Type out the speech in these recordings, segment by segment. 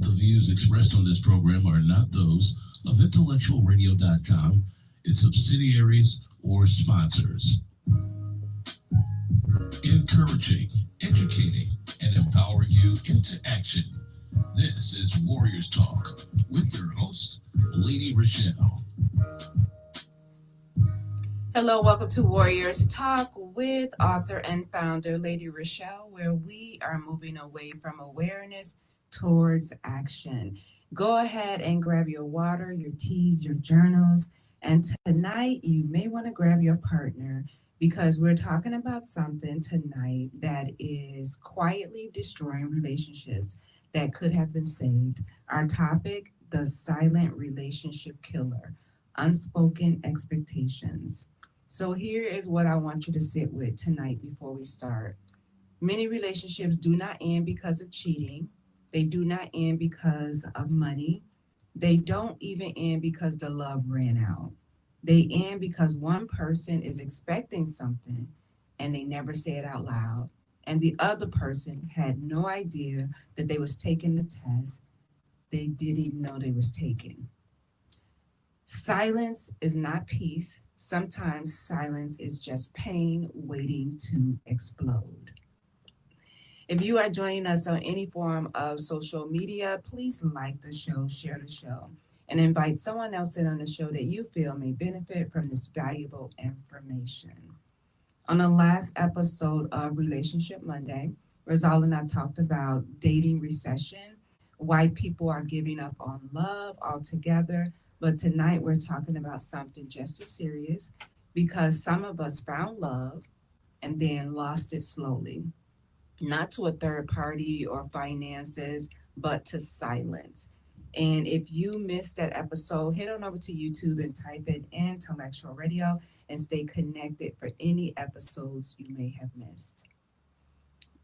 The views expressed on this program are not those of intellectualradio.com, its subsidiaries, or sponsors. Encouraging, educating, and empowering you into action. This is Warriors Talk with your host, Lady ReShell. Hello, welcome to Warriors Talk with author and founder Lady ReShell, where we are moving away from awareness towards action. Go ahead and grab your water, your teas, your journals, and tonight you may want to grab your partner because we're talking about something tonight that is quietly destroying relationships that could have been saved. Our topic, the silent relationship killer, unspoken expectations. So here is what I want you to sit with tonight before we start. Many relationships do not end because of cheating. They do not end because of money. They don't even end because the love ran out. They end because one person is expecting something and they never say it out loud. And the other person had no idea that they was taking the test. They didn't even know they was taking. Silence is not peace. Sometimes silence is just pain waiting to explode. If you are joining us on any form of social media, please like the show, share the show, and invite someone else in on the show that you feel may benefit from this valuable information. On the last episode of Relationship Monday, Rizal and I talked about dating recession, why people are giving up on love altogether. But tonight we're talking about something just as serious because some of us found love and then lost it slowly, not to a third party or finances, but to silence. And if you missed that episode, head on over to YouTube and type in Intellectual Radio and stay connected for any episodes you may have missed.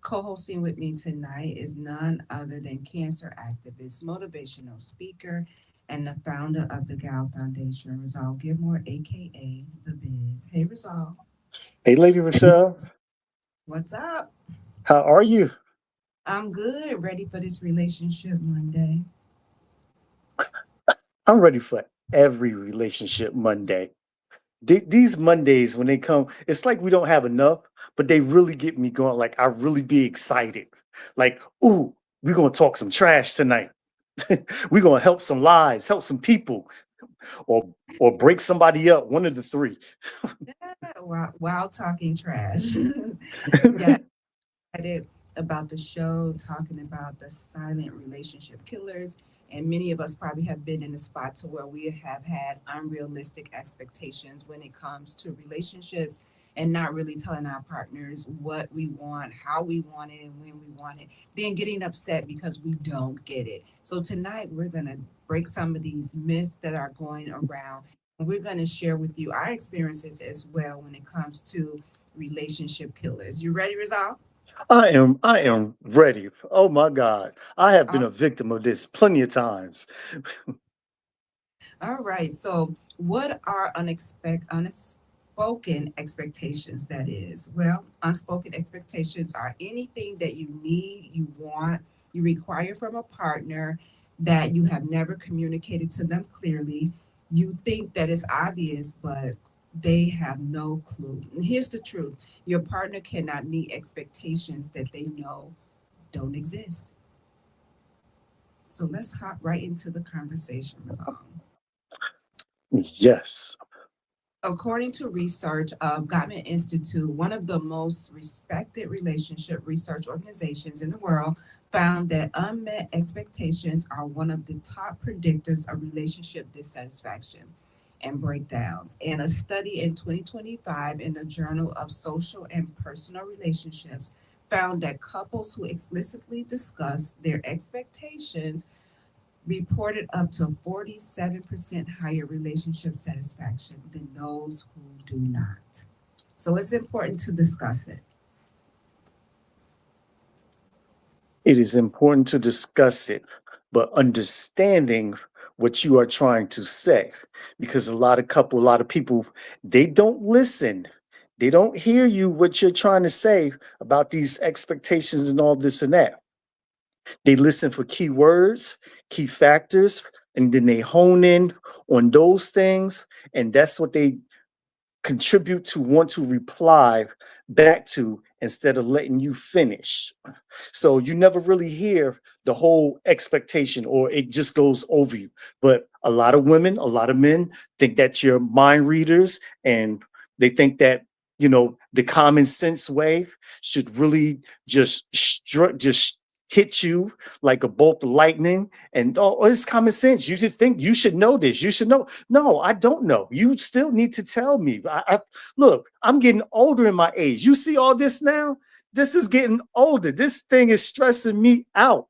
Co hosting with me tonight is none other than cancer activist, motivational speaker, and the founder of the Gal Foundation, Rizal Gilmore, aka The Biz. Hey, Rizal, Hey, Lady Rochelle, what's up? how are you? I'm good, ready for this relationship Monday. I'm ready for every relationship Monday. These Mondays, when they come, it's like we don't have enough, but they really get me going. Like, I really be excited. Like, ooh, we're going to talk some trash tonight. We're going to help some lives, help some people, or or break somebody up. One of the three. Yeah, while talking trash. Yeah, excited about the show, talking about the silent relationship killers. And many of us probably have been in a spot to where we have had unrealistic expectations when it comes to relationships and not really telling our partners what we want, how we want it, and when we want it, then getting upset because we don't get it. So tonight we're going to break some of these myths that are going around. And we're going to share with you our experiences as well when it comes to relationship killers. You ready, Rizal? I am ready. Oh my God. I have been All a victim of this plenty of times. all right. So, what are unspoken expectations? That is, well, unspoken expectations are anything that you need, you want, you require from a partner that you have never communicated to them clearly. You think that it's obvious, but they have no clue. And here's the truth: your partner cannot meet expectations that they know don't exist. So let's hop right into the conversation, Ravon. Yes. According to research of Gottman Institute, one of the most respected relationship research organizations in the world found that unmet expectations are one of the top predictors of relationship dissatisfaction and breakdowns. And a study in 2025 in the Journal of Social and Personal Relationships found that couples who explicitly discuss their expectations reported up to 47% higher relationship satisfaction than those who do not. So it's important to discuss it. It is important to discuss it, but understanding what you are trying to say, because a lot of people, they don't listen. They don't hear you what you're trying to say about these expectations and all this and that. They listen for key words. key factors, and then they hone in on those things, and that's what they contribute to want to reply back to instead of letting you finish. So you never really hear the whole expectation or it just goes over you. But a lot of women, a lot of men think that you're mind readers and they think that, the common sense way should really just hit you like a bolt of lightning. And it's common sense. You should think you should know this. You should know. No, I don't know. You still need to tell me. Look, I'm getting older in my age. You see all this now? This is getting older. This thing is stressing me out.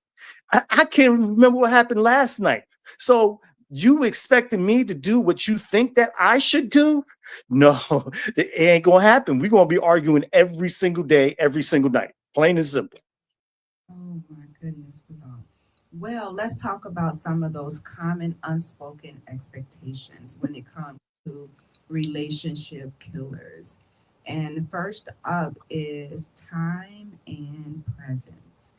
I can't remember what happened last night. So you expecting me to do what you think that I should do? No, it ain't gonna happen. We're gonna be arguing every single day, every single night. Plain and simple. Oh my goodness, Rizal. Well, let's talk about some of those common unspoken expectations when it comes to relationship killers. And first up is time and presence.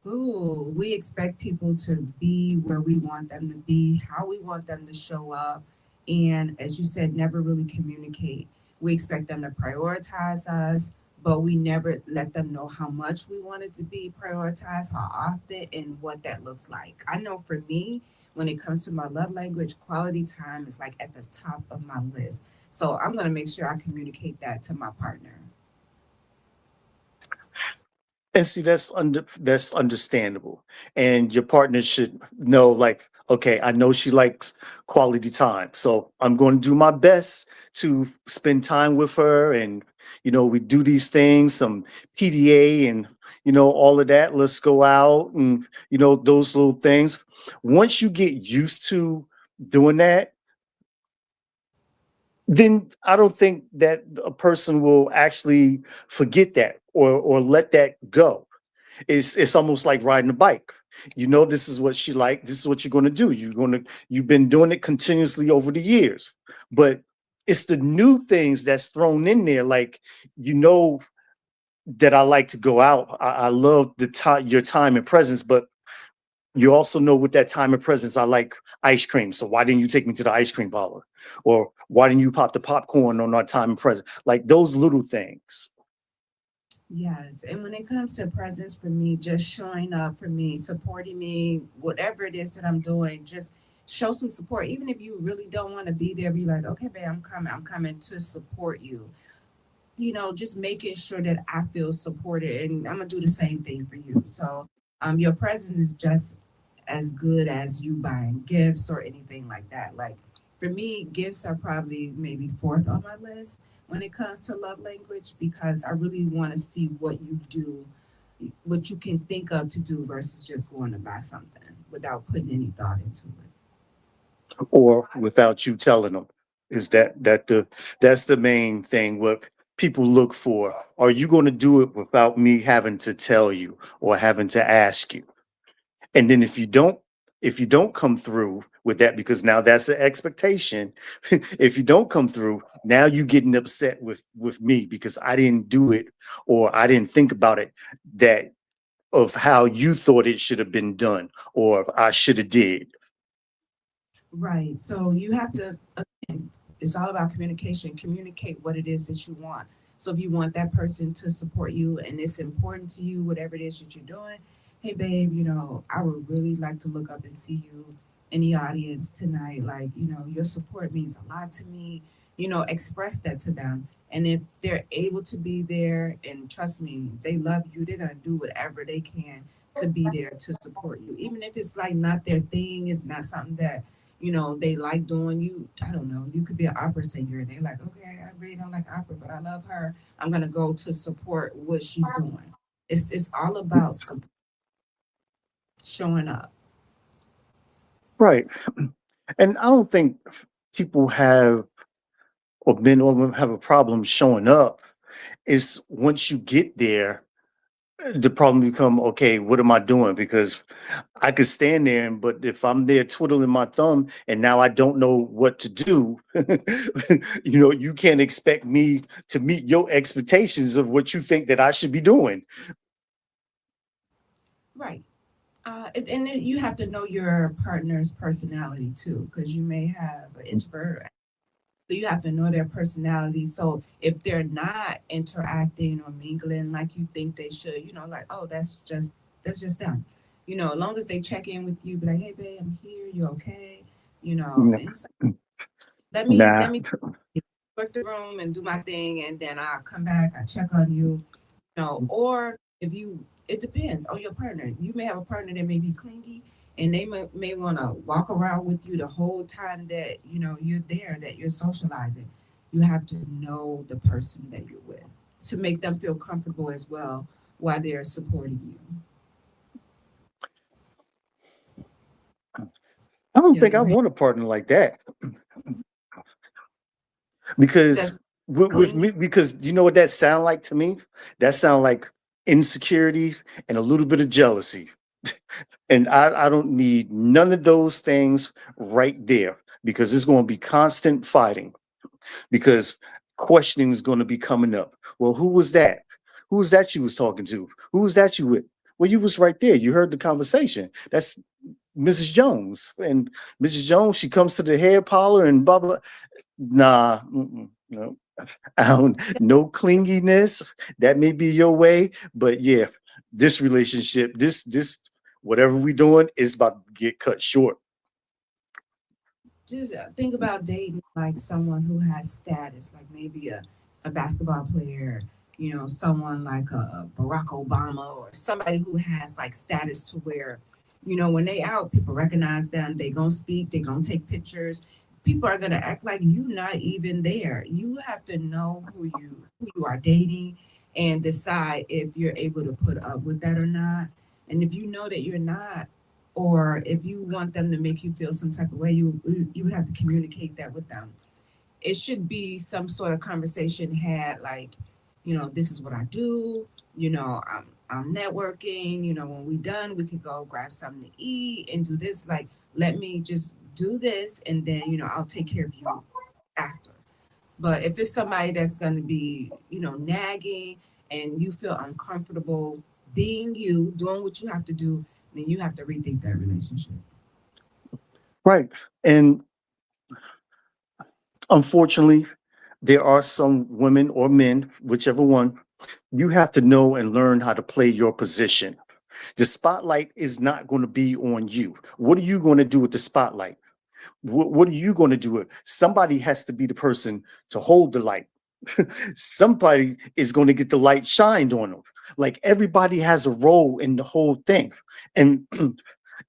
Ooh, we expect people to be where we want them to be, how we want them to show up, and as you said, never really communicate. We expect them to prioritize us, but we never let them know how much we want it to be prioritized, how often, and what that looks like. I know for me, when it comes to my love language, quality time is like at the top of my list. So I'm going to make sure I communicate that to my partner. And see, that's understandable. And your partner should know, like, okay, I know she likes quality time. So I'm going to do my best to spend time with her. And, we do these things, some PDA and, all of that. Let's go out and, those little things. Once you get used to doing that, then I don't think that a person will actually forget that or let that go. It's almost like riding a bike. This is what she like. This is what you're going to do. You've been doing it continuously over the years, but it's the new things that's thrown in there. Like, that I like to go out. I love the time, your time and presence, but you also know with that time and presence, I like ice cream. So why didn't you take me to the ice cream parlor? Or why didn't you pop the popcorn on our time and presence? Like those little things. Yes, and when it comes to presence for me, just showing up for me, supporting me, whatever it is that I'm doing, just show some support. Even if you really don't want to be there, be like, okay, babe, I'm coming. I'm coming to support you. Just making sure that I feel supported, and I'm gonna do the same thing for you. So, your presence is just as good as you buying gifts or anything like that. Like for me, gifts are probably maybe fourth on my list when it comes to love language because I really want to see what you do, what you can think of to do versus just going to buy something without putting any thought into it. Or without you telling them. Is that's the main thing what people look for. Are you going to do it without me having to tell you or having to ask you? And then if you don't come through with that, because now that's the expectation. If you don't come through, now you getting upset with me because I didn't do it or I didn't think about it that of how you thought it should have been done or I should have did. Right. So you have to, again, it's all about communication. Communicate what it is that you want. So if you want that person to support you and it's important to you, whatever it is that you're doing, hey, babe, I would really like to look up and see you in the audience tonight. Like, your support means a lot to me. Express that to them. And if they're able to be there, and trust me, they love you, they're going to do whatever they can to be there to support you. Even if it's like not their thing, it's not something that they like doing. I don't know, you could be an opera singer and they're like, okay, I really don't like opera, but I love her. I'm gonna go to support what she's doing. It's all about showing up. Right. And I don't think people have or men or women have a problem showing up. Is once you get there, the problem become okay, what am I doing? Because I could stand there, but if I'm there twiddling my thumb and now I don't know what to do, you can't expect me to meet your expectations of what you think that I should be doing. Right. And then you have to know your partner's personality too, because you may have an introvert. So you have to know their personality. So if they're not interacting or mingling like you think they should, like, oh, that's just them. As long as they check in with you, be like, hey babe, I'm here, you okay? N- And so let me Nah, work the room and do my thing, and then I'll come back, I check on you, or if you, it depends on your partner. You may have a partner that may be clingy, and they may want to walk around with you the whole time that you're there, that you're socializing. You have to know the person that you're with to make them feel comfortable as well while they're supporting you. I don't Yeah, think I go ahead. want a partner like that because That's with clingy. me, because you know what that sound like to me? That sound like insecurity and a little bit of jealousy. And I don't need none of those things right there because it's going to be constant fighting because questioning is going to be coming up. Well, who was that? Who was that you was talking to? Who was that you with? Well, you was right there. You heard the conversation. That's Mrs. Jones. And Mrs. Jones, she comes to the hair parlor and blah blah. Nah, no. I don't, no clinginess. That may be your way, but yeah, this relationship, this whatever we doing is about to get cut short. Just think about dating like someone who has status, like maybe a basketball player, someone like a Barack Obama, or somebody who has like status to where, when they out, people recognize them, they gonna speak, they gonna take pictures. People are gonna act like you not even there. You have to know who you are dating and decide if you're able to put up with that or not. And if you know that you're not, or if you want them to make you feel some type of way, you would have to communicate that with them. It should be some sort of conversation had, like, this is what I do. I'm networking. When we done, we could go grab something to eat and do this. Like, let me just do this, and then I'll take care of you after. But if it's somebody that's going to be, nagging, and you feel uncomfortable being you, doing what you have to do, then you have to rethink that relationship. Right. And unfortunately, there are some women or men, whichever one, you have to know and learn how to play your position. The spotlight is not going to be on you. What are you going to do with the spotlight? What are you going to do with? Somebody has to be the person to hold the light. Somebody is going to get the light shined on them. Like everybody has a role in the whole thing. And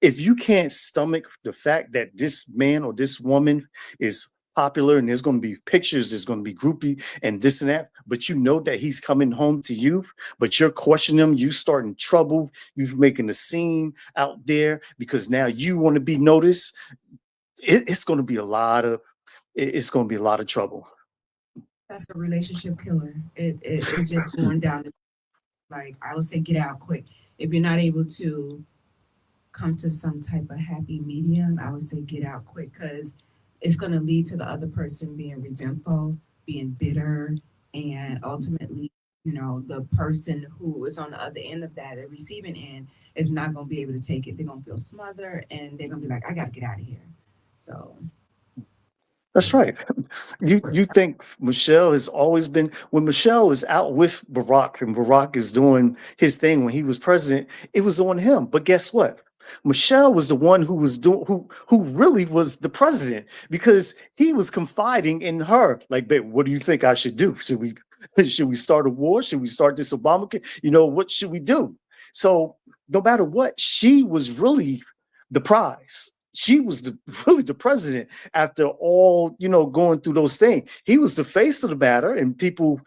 if you can't stomach the fact that this man or this woman is popular and there's going to be pictures, there's going to be groupie and this and that, but you know that he's coming home to you, but you're questioning him, you starting trouble, you making a scene out there because now you want to be noticed. It's going to be a lot of it's going to be a lot of trouble. That's a relationship killer. It's just going down. Like, I would say, get out quick. If you're not able to come to some type of happy medium, I would say get out quick, because it's going to lead to the other person being resentful, being bitter, and ultimately, the person who is on the other end of that, the receiving end, is not going to be able to take it. They're going to feel smothered, and they're going to be like, I got to get out of here. So, That's right. You think Michelle has always been when Michelle is out with Barack and Barack is doing his thing when he was president, it was on him. But guess what? Michelle was the one who was doing who really was the president because he was confiding in her. Like, babe, what do you think I should do? Should we start a war? Should we start this Obamacare? What should we do? So no matter what, she was really the prize. She was really the president after all, going through those things. He was the face of the matter, and people,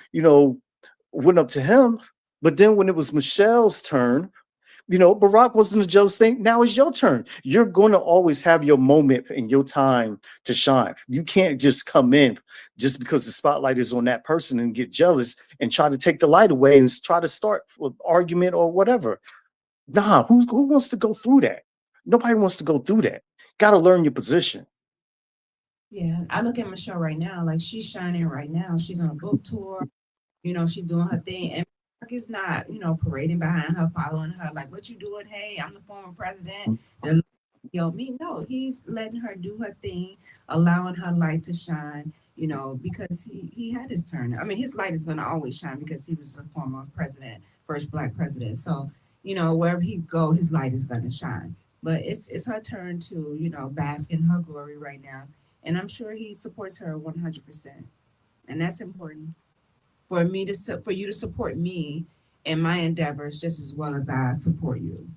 went up to him. But then when it was Michelle's turn, Barack wasn't a jealous thing. Now it's your turn. You're going to always have your moment and your time to shine. You can't just come in just because the spotlight is on that person and get jealous and try to take the light away and try to start an argument or whatever. Nah, who wants to go through that? Nobody wants to go through that. Got to learn your position. yeah, I look at Michelle right now, like she's shining right now. She's on a book tour, she's doing her thing. Like it's not, parading behind her, following her, like, what you doing? Hey, I'm the former president. They're me. No, he's letting her do her thing, allowing her light to shine, because he had his turn. I mean, his light is going to always shine because he was a former president, first black president. So, wherever he go, his light is going to shine. But it's her turn to, bask in her glory right now. And I'm sure he supports her 100%. And that's important for you to support me in my endeavors just as well as I support you.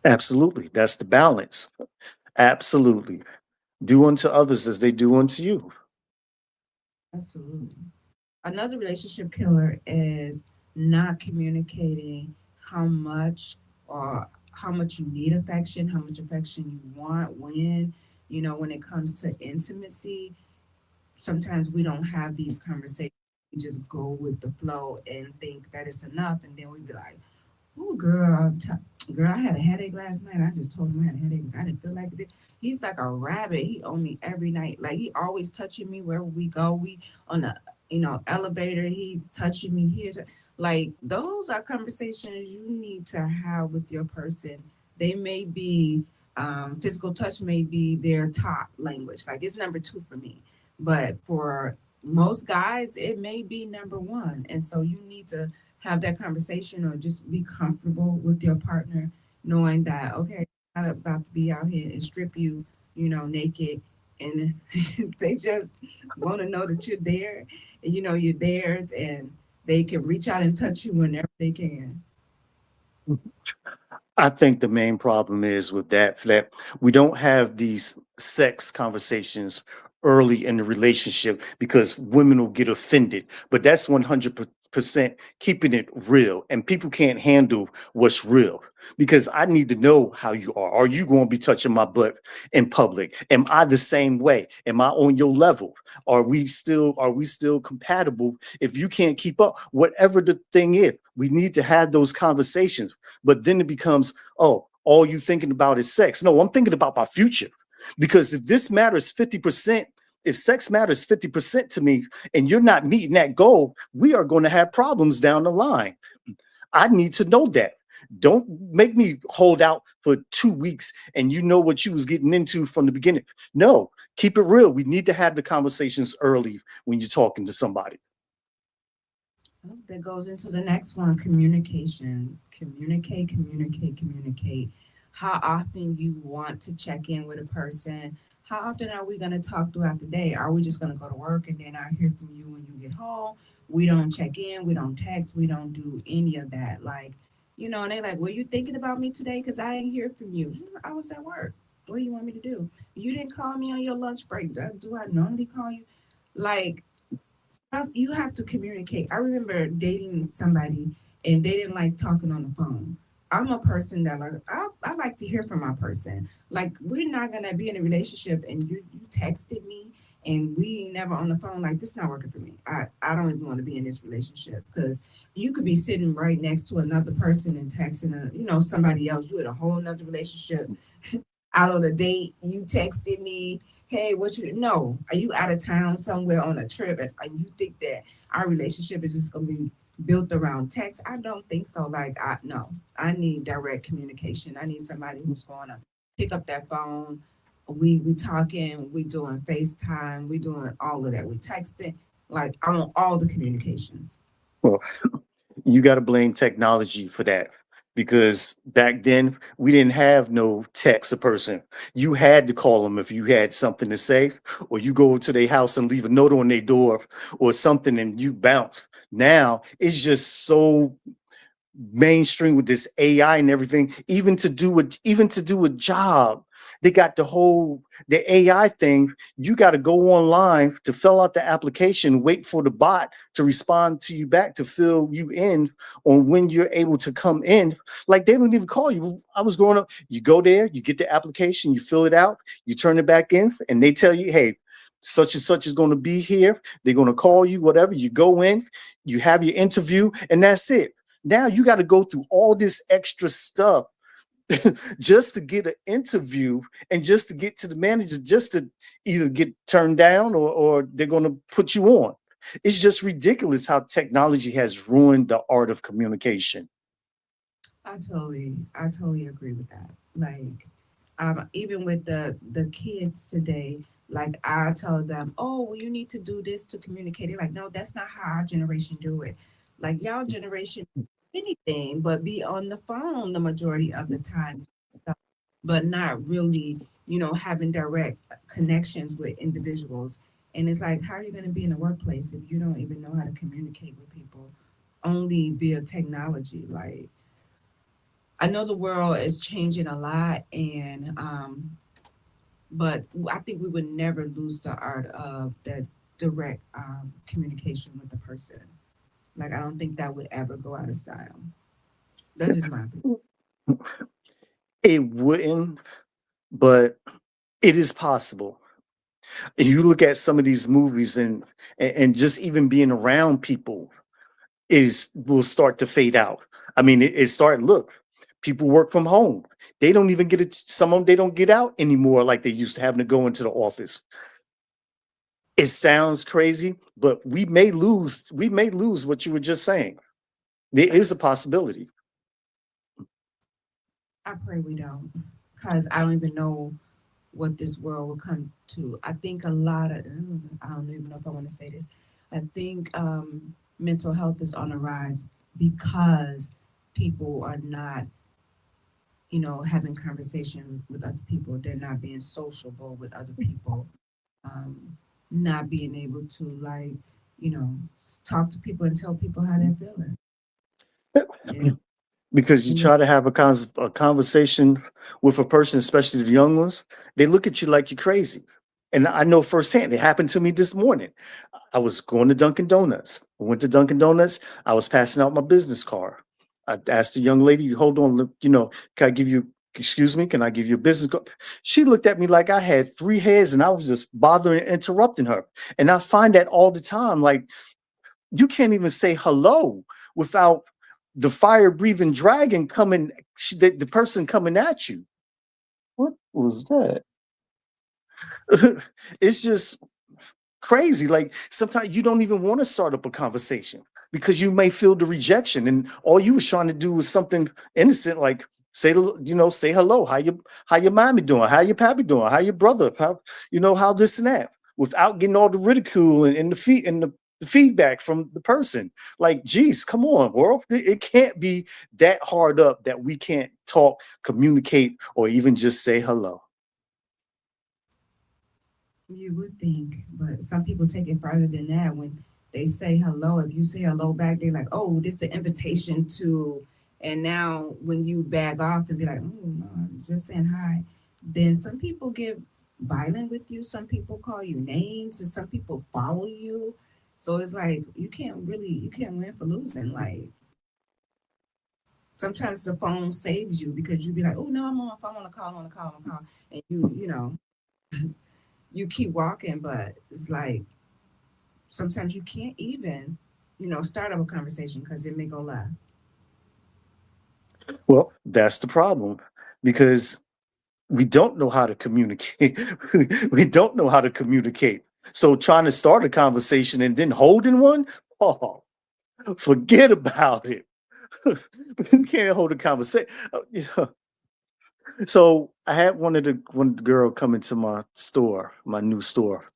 Absolutely. That's the balance. Absolutely. Do unto others as they do unto you. Absolutely. Another relationship killer is not communicating how much or how much you need affection, how much affection you want, when it comes to intimacy. Sometimes we don't have these conversations. We just go with the flow and think that it's enough, and then we be like, "Oh, girl, I had a headache last night. I just told him I had a headache 'cause I didn't feel like it." He's like a rabbit. He on me every night. Like he always touching me wherever we go. We on the elevator. He touching me here. Like those are conversations you need to have with your person. They may be physical touch may be their top language. Like it's number two for me, but for most guys, it may be number one. And so you need to have that conversation or just be comfortable with your partner, knowing that, okay, I'm not about to be out here and strip you, naked. And they just want to know that you're there and you're theirs and they can reach out and touch you whenever they can. I think the main problem is with that we don't have these sex conversations early in the relationship because women will get offended. But that's 100% keeping it real. And people can't handle what's real because I need to know how you are. Are you going to be touching my butt in public? Am I the same way? Am I on your level? Are we still compatible? If you can't keep up, whatever the thing is, we need to have those conversations. But then it becomes, oh, all you thinking about is sex. No, I'm thinking about my future. Because if this matters 50%, if sex matters 50% to me and you're not meeting that goal, we are going to have problems down the line. I need to know that. Don't make me hold out for 2 weeks and you know what you was getting into from the beginning. No, keep it real. We need to have the conversations early when you're talking to somebody. That goes into the next one, communication. Communicate, communicate, communicate. How often you want to check in with a person? How often are we going to talk throughout the day? Are we just going to go to work and then I hear from you when you get home? We don't check in, we don't text, we don't do any of that. Like, and they like, were you thinking about me today? Because I didn't hear from you. I was at work. What do you want me to do? You didn't call me on your lunch break. Do I normally call you? Like, stuff you have to communicate. I remember dating somebody and they didn't like talking on the phone. I'm a person that like I like to hear from my person. Like we're not gonna be in a relationship and you texted me and we ain't never on the phone. Like this not working for me. I don't even want to be in this relationship because you could be sitting right next to another person and texting somebody else. You in a whole nother relationship out on a date, you texted me, hey, what you no, are you out of town somewhere on a trip and you think that our relationship is just gonna be built around text? I don't think so. Like I no, I need direct communication. I need somebody who's gonna pick up that phone. We talking, we doing FaceTime, we doing all of that. We texting, like I want all the communications. Well, you got to blame technology for that because back then we didn't have no text a person. You had to call them if you had something to say, or you go to their house and leave a note on their door or something and you bounce. Now it's just so mainstream with this AI and everything, even to do a job. They got the AI thing. You got to go online to fill out the application, wait for the bot to respond to you back to fill you in on when you're able to come in. Like they don't even call you. I was growing up, you go there, you get the application, you fill it out, you turn it back in, and they tell you, hey, such and such is going to be here. They're going to call you, whatever. You go in, you have your interview, and that's it. Now you got to go through all this extra stuff just to get an interview and just to get to the manager, just to either get turned down or they're going to put you on. It's just ridiculous how technology has ruined the art of communication. I totally agree with that. Like, even with the kids today, like I tell them, oh, well, you need to do this to communicate. They're like, no, that's not how our generation do it. Like y'all generation, anything but be on the phone the majority of the time, but not really, having direct connections with individuals. And it's like, how are you going to be in the workplace if you don't even know how to communicate with people only via technology? Like, I know the world is changing a lot, and but I think we would never lose the art of that direct communication with the person. Like, I don't think that would ever go out of style. That's just my opinion. It wouldn't, but it is possible. And you look at some of these movies and just even being around people is will start to fade out. I mean, it started. Look, people work from home. They don't even get it. Some of them they don't get out anymore like they used to having to go into the office. It sounds crazy, but we may lose what you were just saying. There is a possibility. I pray we don't, because I don't even know what this world will come to. I think a lot of, I don't even know if I want to say this. I think mental health is on the rise because people are not, having conversation with other people. They're not being sociable with other people. Um, Not being able to like, talk to people and tell people how they're feeling. Yeah. Because you Mhm. try to have a conversation with a person, especially the young ones, they look at you like you're crazy. And I know firsthand, it happened to me this morning. I was going to Dunkin' Donuts. I went to Dunkin' Donuts. I was passing out my business card. I asked the young lady, hold on, look, can I give you, excuse me, can I give you a business card? She looked at me like I had three heads and I was just bothering and interrupting her. And I find that all the time. Like, you can't even say hello without the fire breathing dragon coming, the person coming at you. What was that? It's just crazy. Like sometimes you don't even want to start up a conversation because you may feel the rejection, and all you was trying to do was something innocent, like say hello. How your mommy doing? How your pappy doing? How your brother? How this and that, without getting all the ridicule and the feedback from the person. Like, geez, come on, world. It can't be that hard up that we can't talk, communicate, or even just say hello. You would think, but some people take it further than that. When they say hello, if you say hello back, they're like, "Oh, this is an invitation to." And now, when you back off and be like, "Oh no, I was just saying hi," then some people get violent with you. Some people call you names, and some people follow you. So it's like you can't win for losing. Like sometimes the phone saves you because you be like, "Oh no, I'm on my phone, on a call, on a call, on a call," and you keep walking, but it's like sometimes you can't even, start up a conversation because it may go left. Well, that's the problem because we don't know how to communicate. We don't know how to communicate. So trying to start a conversation and then holding one, oh, forget about it. You can't hold a conversation. So I had one of the girl come into my store, my new store,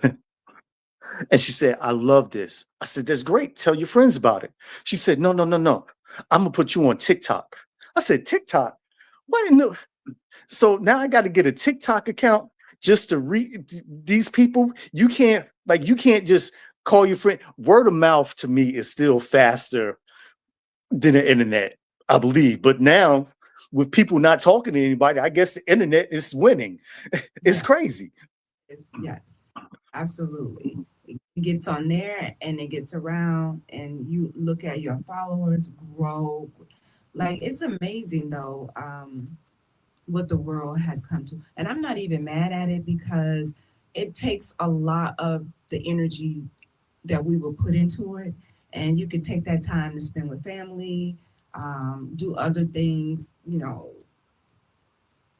and she said, "I love this." I said, "That's great. Tell your friends about it." She said, "No, no, no, no. I'm gonna put you on TikTok." I said, "TikTok? What in the?" So now I got to get a TikTok account just to read these people. You can't just call your friend. Word of mouth to me is still faster than the internet, I believe. But now with people not talking to anybody, I guess the internet is winning. It's Yeah, crazy. yes, absolutely. It gets on there and it gets around, and you look at your followers grow. Like it's amazing though, what the world has come to. And I'm not even mad at it because it takes a lot of the energy that we will put into it. And you can take that time to spend with family, do other things,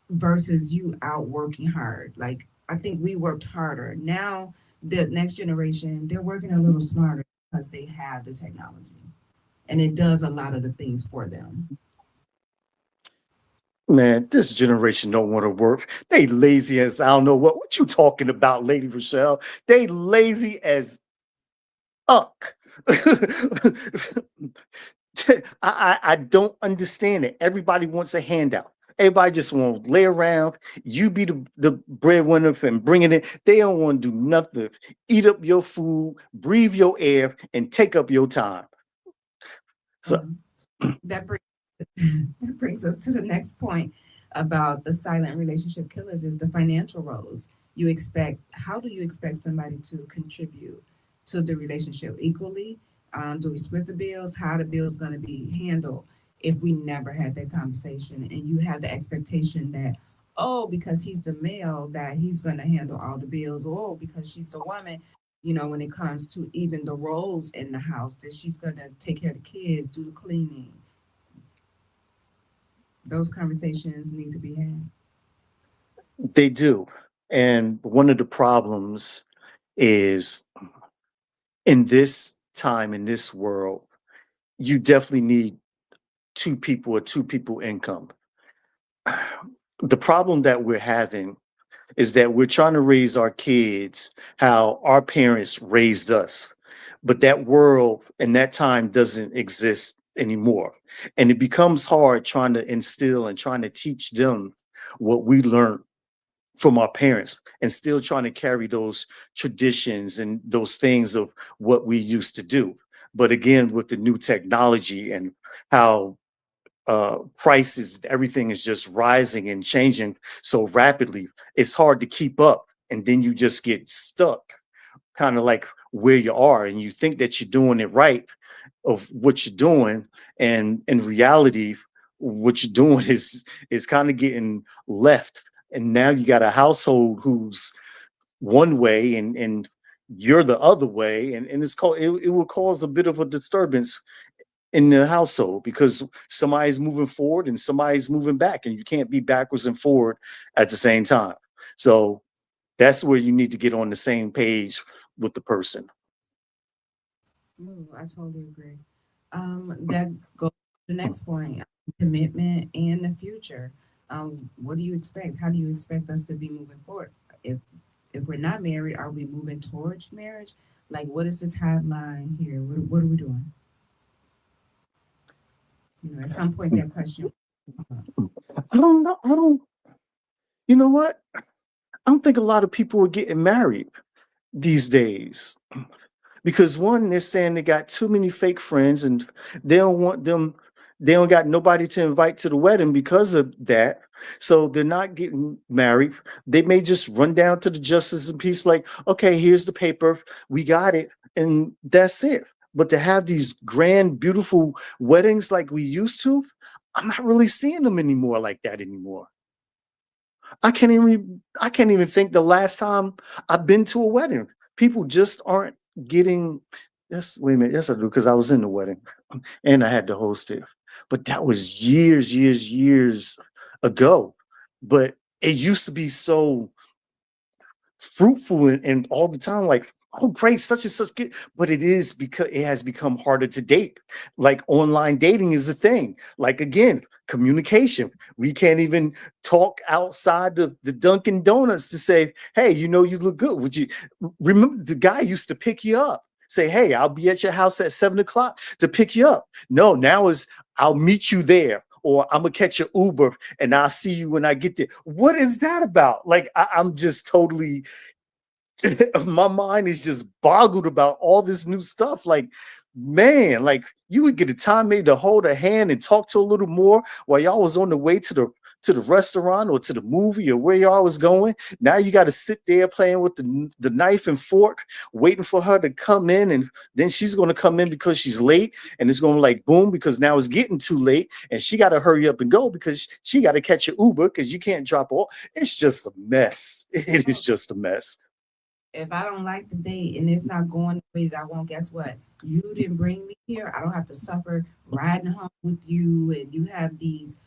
versus you out working hard. Like I think we worked harder. Now the next generation, they're working a little smarter because they have the technology and it does a lot of the things for them. Man, this generation don't want to work. They lazy as I don't know what. What you talking about, Lady Rochelle? They lazy as uck. I don't understand it. Everybody wants a handout. Everybody just want to lay around. You be the breadwinner and bring it in. They don't want to do nothing. Eat up your food, breathe your air, and take up your time. So Um, that brings that brings us to the next point about the silent relationship killers is the financial roles. You expect how do you expect somebody to contribute to the relationship equally? Do we split the bills? How the bills going to be handled if we never had that conversation and you have the expectation that oh because he's the male that he's going to handle all the bills or because she's the woman when it comes to even the roles in the house that she's going to take care of the kids, do the cleaning, those conversations need to be had. they do. And one of the problems is in this time, in this world, you definitely need two people or two people income. The problem that we're having is that we're trying to raise our kids how our parents raised us. But that world and that time doesn't exist anymore. And it becomes hard trying to instill and trying to teach them what we learned from our parents and still trying to carry those traditions and those things of what we used to do. But again, with the new technology and how prices, everything is just rising and changing so rapidly, it's hard to keep up. And then you just get stuck kind of like where you are and you think that you're doing it right of what you're doing. And in reality, what you're doing is kind of getting left. And now you got a household who's one way and you're the other way. And it will cause a bit of a disturbance in the household because somebody's moving forward and somebody's moving back, and you can't be backwards and forward at the same time. So that's where you need to get on the same page with the person. Ooh, I totally agree. That goes to the next point, commitment and the future. What do you expect? How do you expect us to be moving forward? If we're not married, are we moving towards marriage? Like, what is the timeline here? What are we doing? At some point, that question will come up. I don't know. I don't. You know what? I don't think a lot of people are getting married these days because one, they're saying they got too many fake friends and they don't want them. They don't got nobody to invite to the wedding because of that. So they're not getting married. They may just run down to the justice of peace, like, okay, here's the paper, we got it, and that's it. But to have these grand, beautiful weddings like we used to, I'm not really seeing them anymore like that anymore. I can't even think the last time I've been to a wedding. People just aren't getting this. Wait a minute, yes, I do, because I was in the wedding and I had to host it. But that was years ago. But it used to be so fruitful and all the time like oh great such and such good, but it is because it has become harder to date. Like online dating is a thing, like again communication. We can't even talk outside the Dunkin' Donuts to say hey you look good, would you remember the guy used to pick you up, say hey I'll be at your house at 7 o'clock to pick you up. No, now is I'll meet you there or I'm gonna catch an Uber and I'll see you when I get there. What is that about? Like I'm just totally my mind is just boggled about all this new stuff. Like, man, like you would get a time maybe to hold a hand and talk to a little more while y'all was on the way to the restaurant or to the movie or where y'all was going. Now you got to sit there playing with the knife and fork, waiting for her to come in, and then she's going to come in because she's late, and it's going to like boom because now it's getting too late, and she got to hurry up and go because she got to catch an Uber because you can't drop off. It's just a mess. It is just a mess. If I don't like the date and it's not going the way that I want, guess what? You didn't bring me here. I don't have to suffer riding home with you, and you have these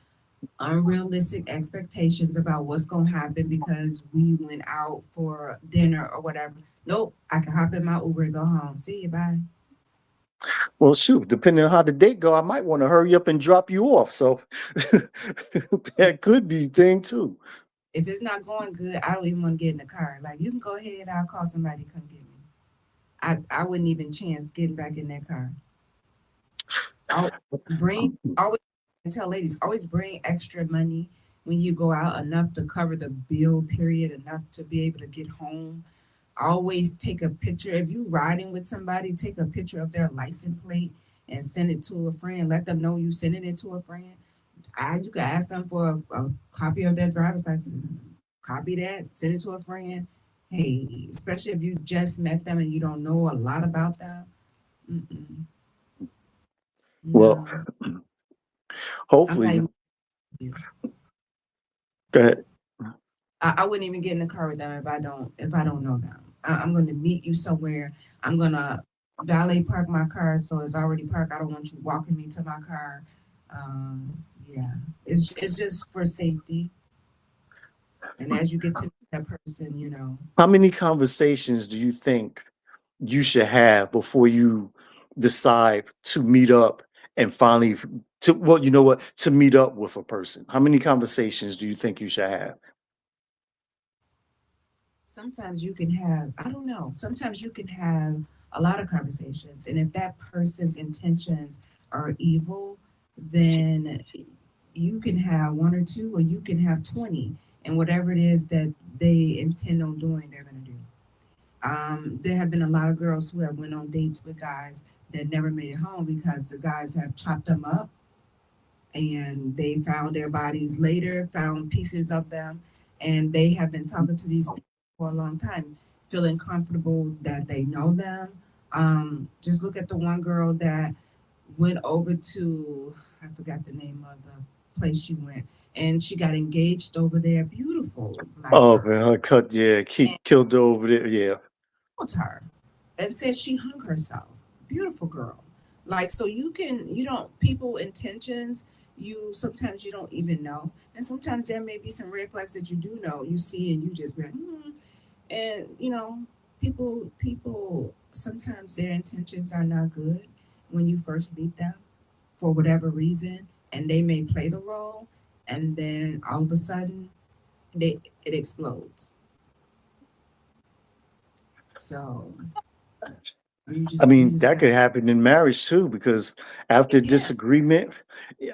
unrealistic expectations about what's gonna happen because we went out for dinner or whatever. Nope, I can hop in my Uber and go home. See you, bye. Well, shoot, depending on how the date go, I might want to hurry up and drop you off. So that could be thing too. If it's not going good, I don't even want to get in the car. Like you can go ahead, I'll call somebody to come get me. I wouldn't even chance getting back in that car. I'll bring always tell ladies always bring extra money when you go out, enough to cover the bill period, enough to be able to get home. Always take a picture. If you riding with somebody, take a picture of their license plate and send it to a friend. Let them know you sending it to a friend. You can ask them for a copy of their driver's license. Copy that, send it to a friend. Hey, especially if you just met them and you don't know a lot about them. Mm-mm, Well, no, I'm not hopefully, even with you. go ahead. I wouldn't even get in the car with them if I don't know them. I'm going to meet you somewhere. I'm gonna valet park my car so it's already parked. I don't want you walking me to my car. Yeah, it's just for safety. And as you get to know that person, How many conversations do you think you should have before you decide to meet up and finally to well, you know what, to meet up with a person? How many conversations do you think you should have? sometimes you can have, I don't know, sometimes you can have a lot of conversations. And if that person's intentions are evil, then you can have one or two, or you can have 20. And whatever it is that they intend on doing, they're going to do. There have been a lot of girls who have went on dates with guys that never made it home because the guys have chopped them up and they found their bodies later, found pieces of them, and they have been talking to these people for a long time, feeling comfortable that they know them. Just look at the one girl that went over to, I forgot the name of the place she went, and she got engaged over there. Beautiful black Oh girl. man, I cut yeah, And killed over there. Yeah. told her and said she hung herself. Beautiful girl. Like, so you don't, people intentions, sometimes you don't even know. And sometimes there may be some red flags that you do know, you see, and you just be like, And, people, sometimes their intentions are not good when you first meet them for whatever reason, and they may play the role, and then all of a sudden, it explodes. So I you mean, just that got, could happen in marriage too, because after it can. disagreement,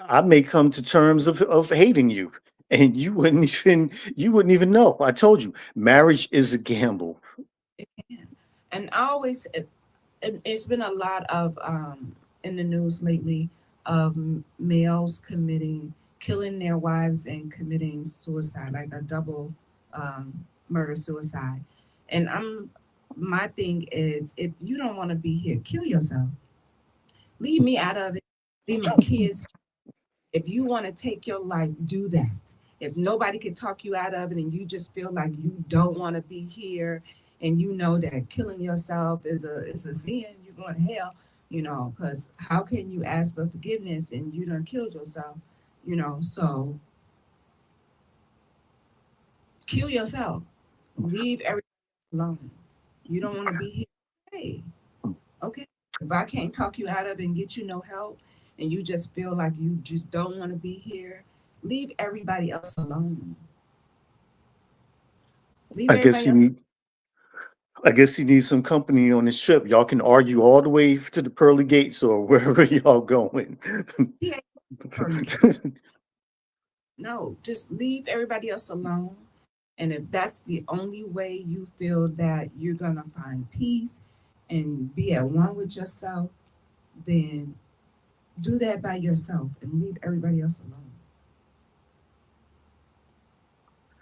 I may come to terms of hating you. And you wouldn't even know. I told you, marriage is a gamble. It can. And I always, it's been a lot of in the news lately of males killing their wives and committing suicide, like a double murder suicide. And my thing is, if you don't want to be here, kill yourself. Leave me out of it. Leave my kids. If you want to take your life, do that. If nobody can talk you out of it and you just feel like you don't want to be here and you know that killing yourself is a sin, you're going to hell, because how can you ask for forgiveness and you done killed yourself, so kill yourself. Leave everything alone. You don't want to be here. Hey, okay. If I can't talk you out of it and get you no help and you just feel like you just don't want to be here, leave everybody else alone. Leave I guess everybody he else. need I guess he needs some company on this trip. Y'all can argue all the way to the pearly gates or wherever y'all going. He ain't pearly gate. No, just leave everybody else alone. And if that's the only way you feel that you're gonna find peace and be at one with yourself, then do that by yourself and leave everybody else alone.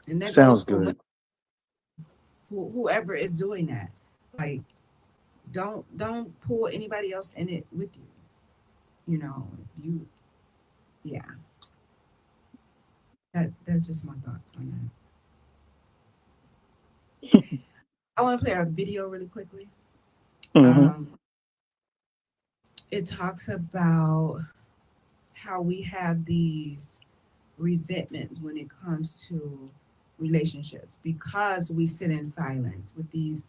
And that goes Sounds for good. whoever is doing that. Like, don't pull anybody else in it with you. You yeah. That's just my thoughts on that. I want to play a video really quickly. Hmm. Um, it talks about how we have these. resentment when it comes to relationships because we sit in silence with these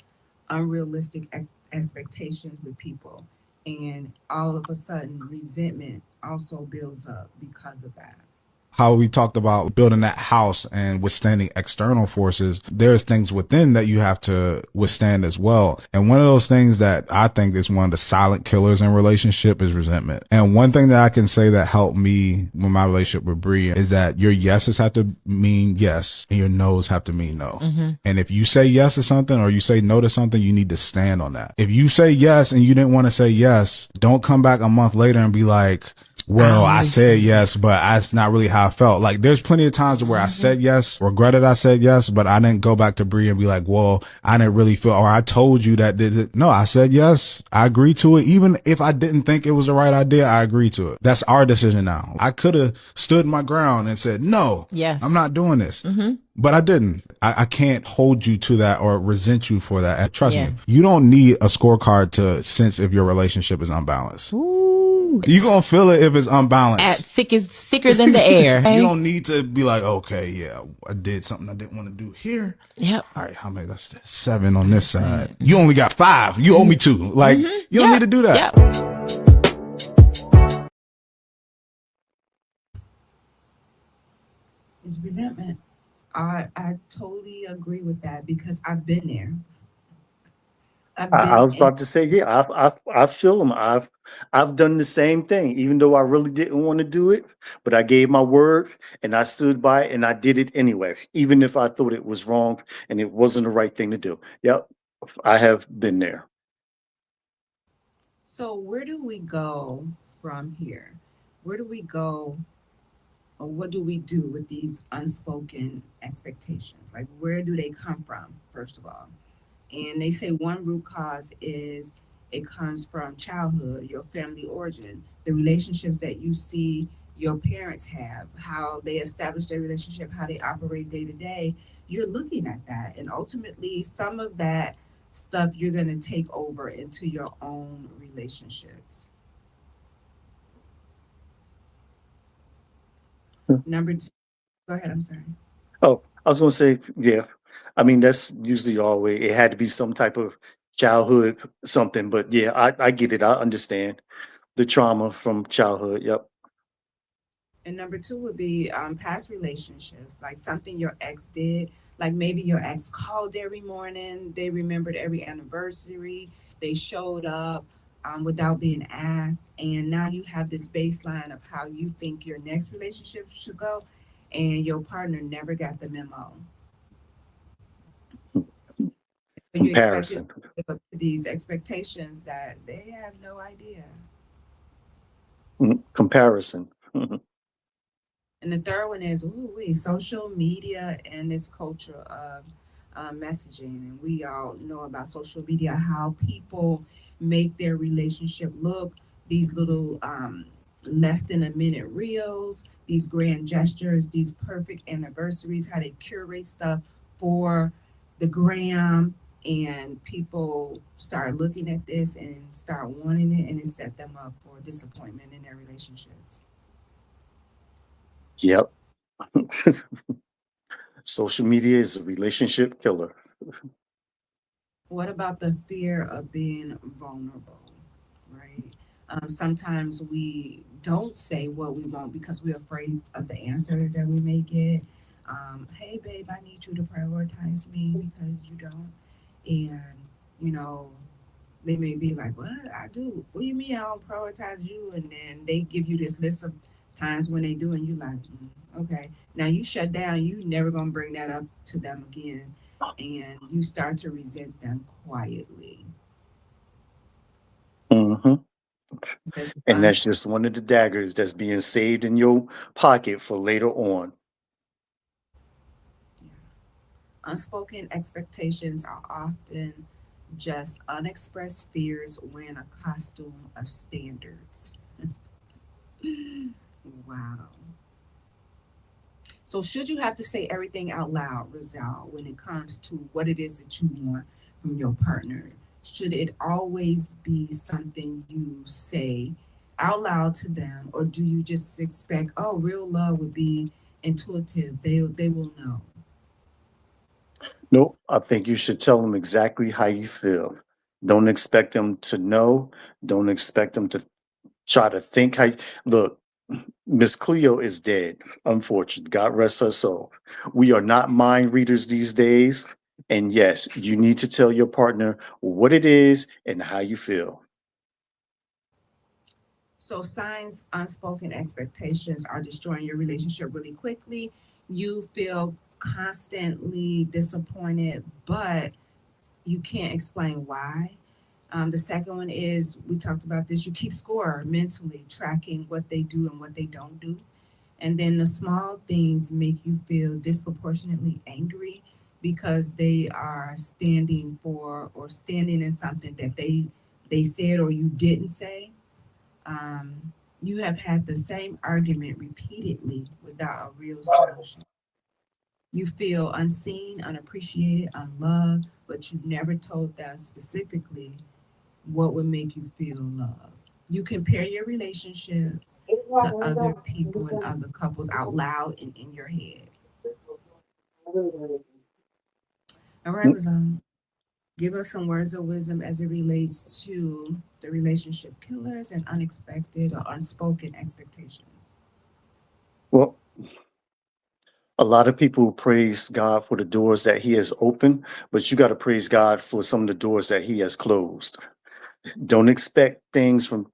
unrealistic expectations with people. And all of a sudden, resentment also builds up because of that. How we talked about building that house and withstanding external forces, there's things within that you have to withstand as well. And one of those things that I think is one of the silent killers in relationship is resentment. And one thing that I can say that helped me with my relationship with Bree is that your yeses have to mean yes and your no's have to mean no. And if you say yes to something or you say no to something, you need to stand on that. If you say yes and you didn't want to say yes, don't come back a month later and be like, well, I said yes, but that's not really how I felt. Like, there's plenty of times where I said yes, regretted I said yes, but I didn't go back to Bree and be like, well, I didn't really feel, or I told you that did it. No, I said yes. I agreed to it. Even if I didn't think it was the right idea, I agreed to it. That's our decision now. I could have stood my ground and said, no, Yes. I'm not doing this. But I didn't. I can't hold you to that or resent you for that. And trust me, you don't need a scorecard to sense if your relationship is unbalanced. Ooh, You gonna feel it if it's unbalanced. thicker than the air. You don't need to be like, okay, yeah, I did something I didn't want to do here. Yep. All right, how many? That's 7 on this side. You only got 5. You owe me 2. Like, you don't need to do that. It's resentment. I totally agree with that because I've been there. I've I been was in. about to say, yeah, I feel them. I've done the same thing, even though I really didn't want to do it, but I gave my word and I stood by it and I did it anyway, even if I thought it was wrong and it wasn't the right thing to do. Yep, I have been there. So where do we go from here? Where do we go, or what do we do with these unspoken expectations? Like, where do they come from, first of all? And they say one root cause is it comes from childhood, your family origin, the relationships that you see your parents have, how they establish their relationship, how they operate day to day. You're looking at that. And ultimately, some of that stuff you're going to take over into your own relationships. Number two, go ahead, I'm sorry. Oh, I was gonna say, yeah. I mean, that's usually always it had to be some type of childhood something, but yeah, I get it. I understand the trauma from childhood. Yep. And number two would be past relationships, like something your ex did. Like maybe your ex called every morning, they remembered every anniversary, they showed up without being asked. And now you have this baseline of how you think your next relationship should go, and your partner never got the memo. So you expect them Comparison. to live up to these expectations that they have no idea. Comparison. And the third one is social media and this culture of messaging. And we all know about social media, how people make their relationship look, these little less than a minute reels, these grand gestures, these perfect anniversaries, how they curate stuff for the gram. And people start looking at this and start wanting it, and it set them up for disappointment in their relationships. Yep. Social media is a relationship killer. What about the fear of being vulnerable, right? Sometimes we don't say what we want because we're afraid of the answer that we may get. Hey, babe, I need you to prioritize me because you don't. And, you know, they may be like, what? I do. What do you mean I don't prioritize you? And then they give you this list of times when they do, and you like, okay. Now you shut down. You never gonna bring that up to them again, and you start to resent them quietly. hmm It says And that's just one of the daggers that's being saved in your pocket for later on. unspoken expectations are often just unexpressed fears wearing a costume of standards. Wow. So, should you have to say everything out loud, Rizal, when it comes to what it is that you want from your partner? Should it always be something you say out loud to them, or do you just expect, oh, real love would be intuitive. They will know. Nope. I think you should tell them exactly how you feel. Don't expect them to know. Don't expect them to try to think how. Look, Miss Cleo is dead. Unfortunately, God rest her soul. We are not mind readers these days. And yes, you need to tell your partner what it is and how you feel. So signs unspoken expectations are destroying your relationship really quickly. You feel constantly disappointed, but you can't explain why. The second one is we talked about this. You keep score mentally, tracking what they do and what they don't do. And then the small things make you feel disproportionately angry because they are standing for or standing in something that they said or you didn't say. You have had the same argument repeatedly without a real solution. You feel unseen, unappreciated, unloved, but you never told them specifically what would make you feel loved. You compare your relationship to other people and other couples out loud and in your head. All right, Rizal, give us some words of wisdom as it relates to the relationship killers and unexpected or unspoken expectations. Well, a lot of people praise God for the doors that He has opened, but you got to praise God for some of the doors that He has closed. Don't expect things from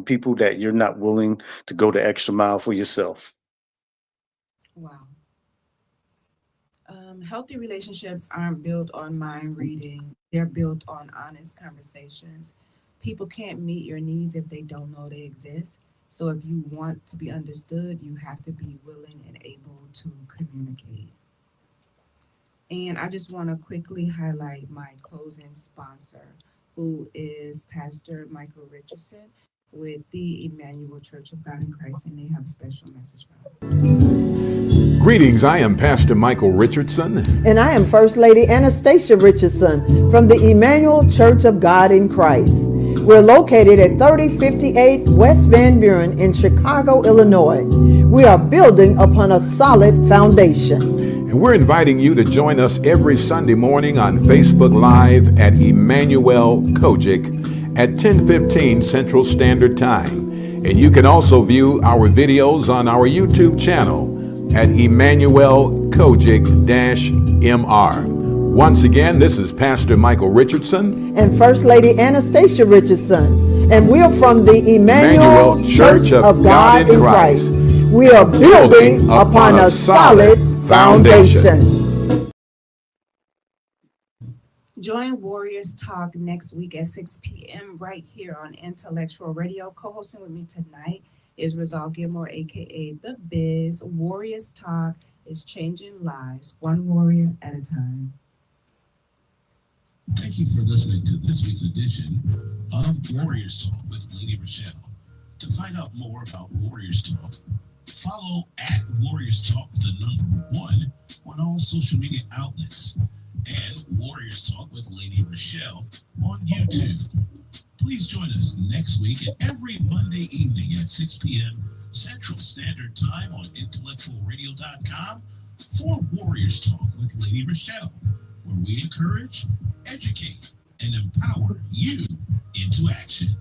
people that you're not willing to go the extra mile for yourself. Wow. Healthy relationships aren't built on mind reading, they're built on honest conversations. People can't meet your needs if they don't know they exist. So if you want to be understood, you have to be willing and able to communicate. And I just want to quickly highlight my closing sponsor, who is Pastor Michael Richardson with the Emmanuel Church of God in Christ, and they have a special message for us. Greetings, I am Pastor Michael Richardson. And I am First Lady Anastasia Richardson from the Emmanuel Church of God in Christ. We're located at 3058 West Van Buren in Chicago, Illinois. We are building upon a solid foundation. And we're inviting you to join us every Sunday morning on Facebook Live at Emmanuel Kojic at 10:15 Central Standard Time. And you can also view our videos on our YouTube channel at Emmanuel Kojic-MR. Once again, this is Pastor Michael Richardson and First Lady Anastasia Richardson. And we are from the Emmanuel Church of God in Christ. We are building upon a solid foundation. Join Warriors Talk next week at 6 p.m. right here on Intellectual Radio. Co-hosting with me tonight is Rizal Gilmore, aka The Biz. Warriors Talk is changing lives, one warrior at a time. Thank you for listening to this week's edition of Warriors Talk with Lady ReShell. To find out more about Warriors Talk, follow at Warriors Talk, the number 1, on all social media outlets, and Warriors Talk with Lady ReShell on YouTube. Please join us next week and every Monday evening at 6 p.m. Central Standard Time on intellectualradio.com for Warriors Talk with Lady ReShell, where we encourage, educate, and empower you into action.